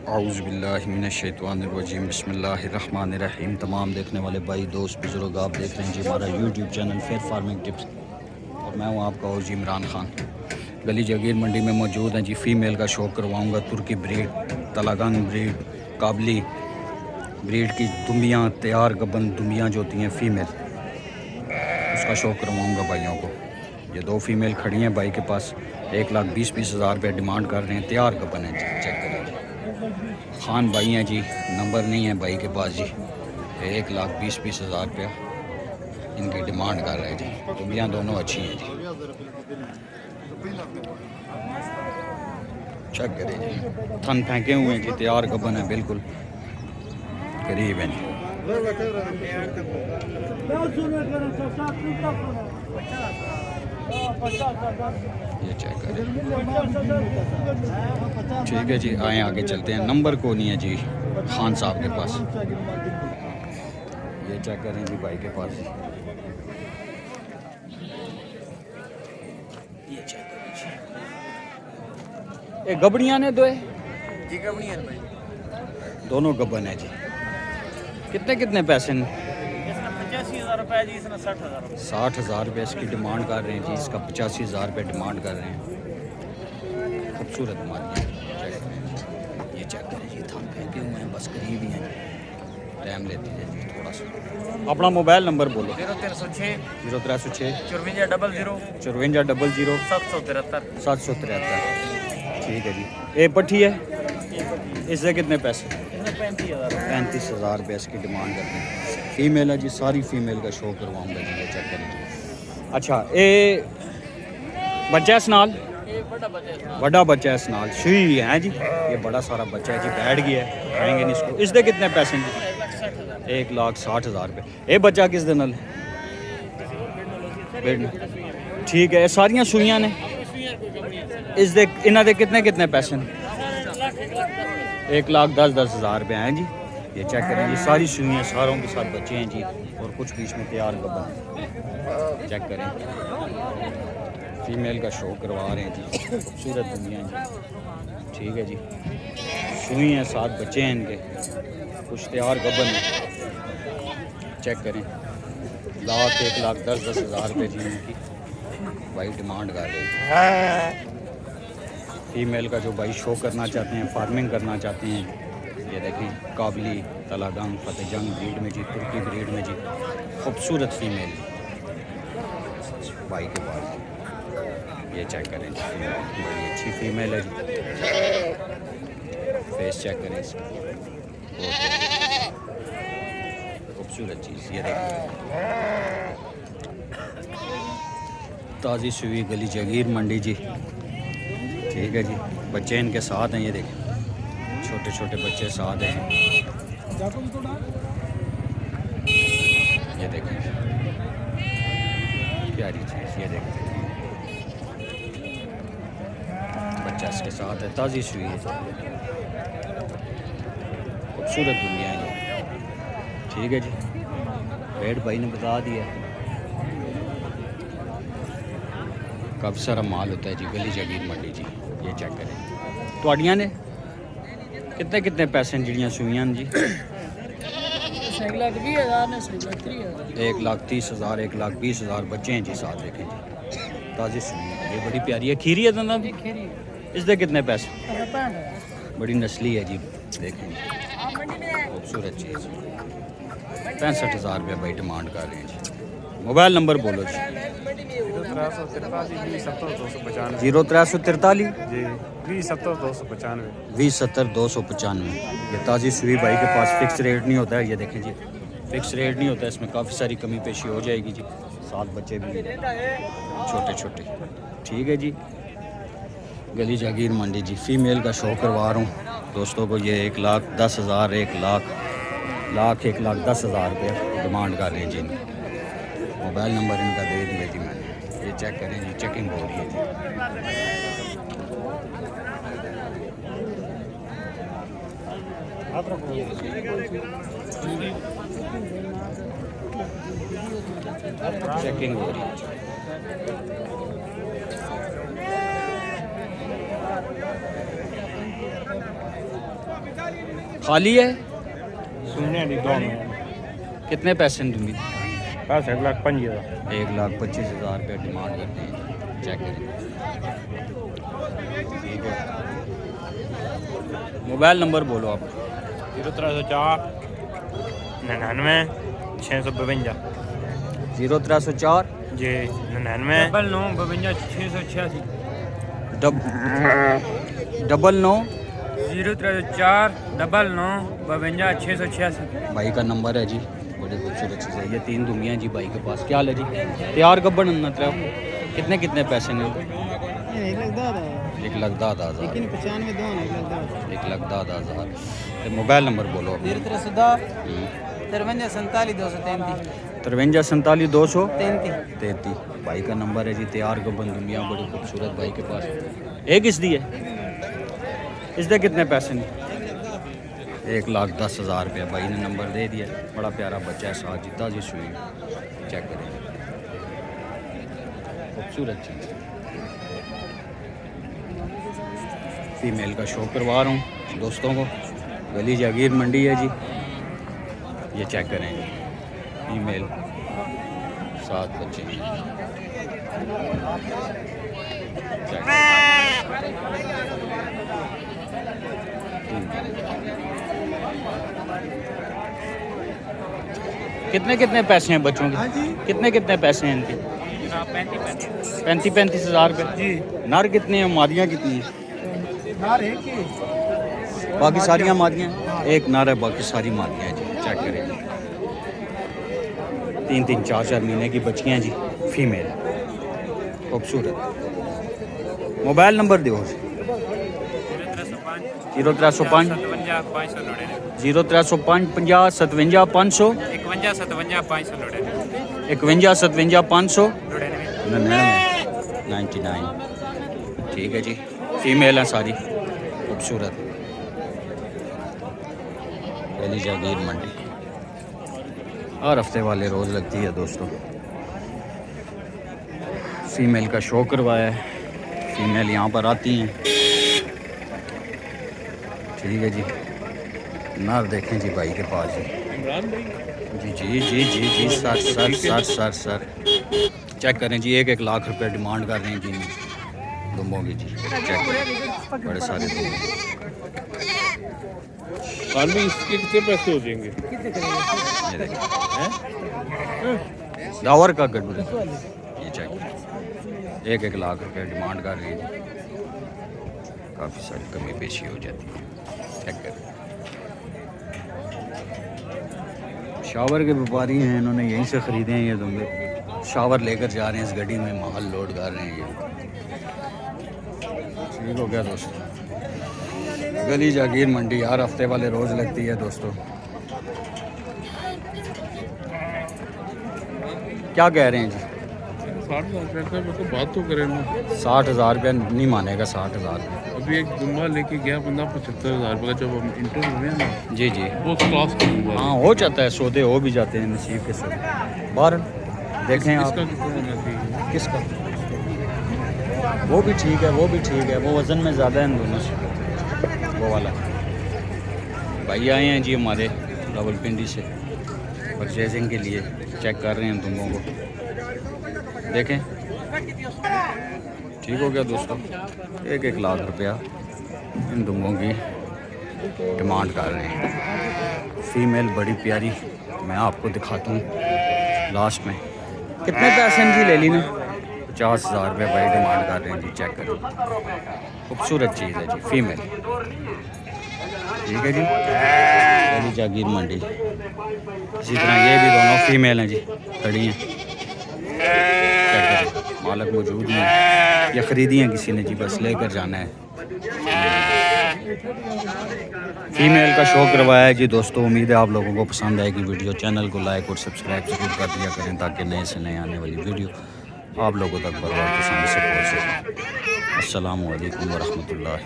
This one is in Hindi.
औज़ुबिल्लाहिमिनश्शैतानिर्रजीम बिस्मिल्लाहिर्रहमानिर्रहीम। तमाम देखने वाले भाई दोस्त बुज़ुर्ग, आप देख रहे हैं जी हमारा YouTube channel fair farming tips और मैं हूं आपका होस्ट इमरान खान। गली जगीर मंडी में मौजूद हैं जी। फ़ीमेल का शौक करवाऊंगा, तुर्की ब्रीड, तलागंग ब्रीड, काबली ब्रीड की दुम्बियाँ, तैयार गबन दुम्बियाँ जो होती हैं फ़ीमेल, उसका शौक करवाऊँगा भाइयों को। ये दो फीमेल खड़ी हैं भाई के पास, 1,20,000 रुपये डिमांड कर रहे हैं। तैयार गबन है जी, चेक करें जी। खान भाई हैं जी, नंबर नहीं है भाई के पास जी। 1,20,000 रुपया इनकी डिमांड कर रहे हैं जी। दुम्बियाँ दोनों अच्छी हैं जी, चेक करें जी। थन फेंके हुए हैं जी, तैयार गबन है, बिल्कुल करीब है जी। ये चेक करें, ठीक है जी। आए आगे चलते हैं। नंबर को नहीं है जी खान साहब के पास। ये चेक करें जी भाई के पास। ये चेक करें जी, ये गबड़ियाँ ने दो जी गबड़ियाँ भाई, दोनों गबन है जी। कितने कितने पैसे ने? 85,000 रुपये जी, इसने 60,000 रुपये। 60,000 रुपये इसकी डिमांड कर रहे हैं जी। इसका 85,000 रुपये डिमांड कर रहे हैं। खूबसूरत माल है, चेक करें। ये चेक करें जी, थान फेंके हुए हैं, बस करीब ही हैं, टाइम लेती है जी थोड़ा सा। अपना मोबाइल नंबर बोलो। 0306 0306 5400 5400 773 773। ठीक है जी। ये पट्टी है, इससे कितने पैसे? 35,000 रुपये इसकी डिमांड करते हैं। फीमेल है जी, सारी फीमेल का शो करवाऊंगा जी। ये चेक करें जी। अच्छा, ये बच्चा इस नाल, बड़ा बच्चा है इस नाल, सुई है जी। ये बड़ा सारा बच्चा है जी, बैठ गया है, खाएंगे नहीं इसको। इसके कितने पैसे हैं? 1,60,000 रुपये। ये बच्चा किस दिन नाल? ठीक है। ये सारियाँ सुइयाँ ने, इस दे इन्हों के कितने कितने पैसे हैं? 1,10,000 रुपये हैं जी। ये चेक करें जी, सारी सुइयाँ, सारों के साथ बच्चे हैं जी, और कुछ बीच में तैयार गबन। चेक करें, फीमेल का शो करवा रहे हैं जी। खूबसूरत दुनिया जी, ठीक है जी। सुई हैं, 7 बच्चे हैं इनके, कुछ तैयार गबन है। चेक करें, 1,10,000 रुपये जी इनकी भाई डिमांड कर रहे हैं। फीमेल का जो भाई शो करना चाहते हैं, फार्मिंग करना चाहते हैं, ये देखें, काबली, तलागंग, फतेहजंग ब्रीड में जी, तुर्की ब्रीड में जी, खूबसूरत फीमेल भाई के पास। ये चेक करें, बड़ी अच्छी फीमेल है जी। फेस चेक करें इसका, खूबसूरत चीज़। ये देखें, ताज़ी सुई, गली जगीर मंडी जी, ठीक है जी। बच्चे इनके साथ हैं, ये देखें, छोटे छोटे बच्चे साथ हैं। ये देखें, प्यारी चीज़। ये देखें, बच्चा इसके साथ है, ताज़ी सुई है, खूबसूरत दुनिया है, ठीक है जी। रेट भाई ने बता दिया। काफ़ी सारा माल होता है जी गली जगीर मंडी जी। ये चेक करें, तुआड़ियाँ ने कितने कितने पैसे जड़ियाँ सुइयां जी? 1,30,000 1,20,000 बच्चे हैं जी, साथ देखें जी, ताज़ी सुइयां। ये बड़ी प्यारी है, खीरी है दंदा भी। इसके कितने पैसे? बड़ी नस्ली है जी, देखें जी, खूबसूरत चीज़। 65,000 रुपये भाई डिमांड कर रहे हैं जी। मोबाइल नंबर बोलो जी। 0343 जी 2070 295। ये ताज़ी सुई भाई के पास, फिक्स रेट नहीं होता है। ये देखें जी, फिक्स रेट नहीं होता है, इसमें काफ़ी सारी कमी पेशी हो जाएगी जी। 7 बच्चे भी छोटे छोटे, ठीक है जी। गली जागीर मंडी जी, फीमेल का शो करवा रहा हूँ दोस्तों को। ये 1,10,000 1,10,000 रुपये डिमांड कर रहे हैं जी। मोबाइल नंबर इनका दे दिया थी मैंने। ये चेक करें जी, चेकिंग हो रही है जी। चेकिंग हो रही है जी। खाली है? सुनने दी दो में कितने पैसे दूंगी? 1,50,000 1,25,000 रुपये डिमांड करते हैं। चेक करें। ठीक है, मोबाइल नंबर बोलो आप। 0304 99 652 0304 जी 99 99 686 99 0304 99 686। भाई का नंबर है जी, बड़ी खूबसूरत चीज़ है। ये 3 दुमियाँ जी भाई के पास। क्या हाल है जी? तैयार गब्बन नत्र कितने कितने पैसे ने? 1,10,000। 1,10,000। मोबाइल नंबर बोलो। 0310 53 47 233 53 47 233 भाई का नंबर है जी। तैयार गब्बन दुमिया बड़ी खूबसूरत भाई के पास। एक इसदी है, इसके कितने पैसे ने? 1,10,000 रुपया भाई ने नंबर दे दिया। बड़ा प्यारा बच्चा है, साथ जीता जी सुई। चेक करें, खूबसूरत चीज़। फीमेल का शो करवा रहा हूँ दोस्तों को। गली जागीर मंडी है जी। ये चेक करें, फीमेल 7 बच्चे। चेक कितने कितने पैसे हैं बच्चों के? कितने कितने पैसे हैं इनके? 35,000 रुपये जी। नर कितने हैं, मादियाँ कितनी हैं? बाकी सारियाँ मादियाँ? एक नर है, बाकी सारी मादियाँ हैं जी। चेक करें, 3-3 4-4 महीने की बच्चियाँ जी, फीमेल, खूबसूरत। मोबाइल नंबर दो। 0305 0305 50 57 500 51 57 500 99। ठीक है जी, फीमेल है सारी, खूबसूरत। गली जागीर मंडी हर हफ्ते वाले रोज़ लगती है दोस्तों। फीमेल का शो करवाया है, फीमेल यहाँ पर आती हैं। ठीक है जी, नर देखें जी भाई के पास जी। जी जी जी जी जी sir sir sir sir sir check करें जी। 1-1 लाख रुपए डिमांड कर रहे हैं जी दुम्बों की जी। चेक करें, बड़े सारे दुम्बे। इसके कितने पैसे हो जाएंगे? ये देखिए, दावर का गड्ढू ये चेक, 1-1 लाख रुपए डिमांड कर रही है जी। काफ़ी सारी कमी पेशी हो जाती है। चेक करें, शावर के व्यापारी हैं, इन्होंने यहीं से ख़रीदे हैं ये दुम्बे। शावर लेकर जा रहे हैं इस गाड़ी में, माल लोड कर रहे हैं ये। ठीक हो गया दोस्तों। गली जागीर मंडी हर हफ्ते वाले रोज़ लगती है दोस्तों। क्या कह रहे हैं जी? 60,000 रुपये तो बात तो करें ना। 60,000 रुपया नहीं मानेगा। 60,000 अभी एक दुम्बा लेके गया बंदा 75,000 रुपये का, जब हम इंटरव्यू हुए ना। जी जी, वो क्लास का दुम्बा। हाँ हो जाता है, सौदे हो भी जाते हैं, नसीब के सौदे। बाहर देखें आप। इसका कितना होना चाहिए? किसका? वो भी ठीक है, वो भी ठीक है, वो वज़न में ज़्यादा है इन दोनों से। वो वाला भाई आए हैं जी हमारे रावलपिंडी से परचेजिंग के लिए। चेक कर रहे हैं दुम्बों को, देखें। ठीक हो गया दोस्तों, 1-1 लाख रुपया इन दुम्बों की डिमांड कर रहे हैं। फीमेल बड़ी प्यारी, मैं आपको दिखाता हूँ लास्ट में। कितने पैसे इनकी ले ली ना? 50,000 रुपये भाई डिमांड कर रहे हैं जी। चेक करें, खूबसूरत चीज़ है जी, फीमेल। ठीक है जी, गली जागीर मंडी। इसी तरह ये भी दोनों फीमेल हैं जी, खड़ी हैं। चेक करें, मालक मौजूद नहीं है, ये ख़रीदी हैं किसी ने जी, बस लेकर जाना है। फीमेल का शो करवाया है जी दोस्तों। उम्मीद है आप लोगों को पसंद आएगी वीडियो। चैनल को लाइक और सब्सक्राइब जरूर कर दिया करें, ताकि नए से नए आने वाली वीडियो आप लोगों तक बराबर पसंद से पहुँच सके। अस्सलामु अलैकुम वरहमतुल्लाहि।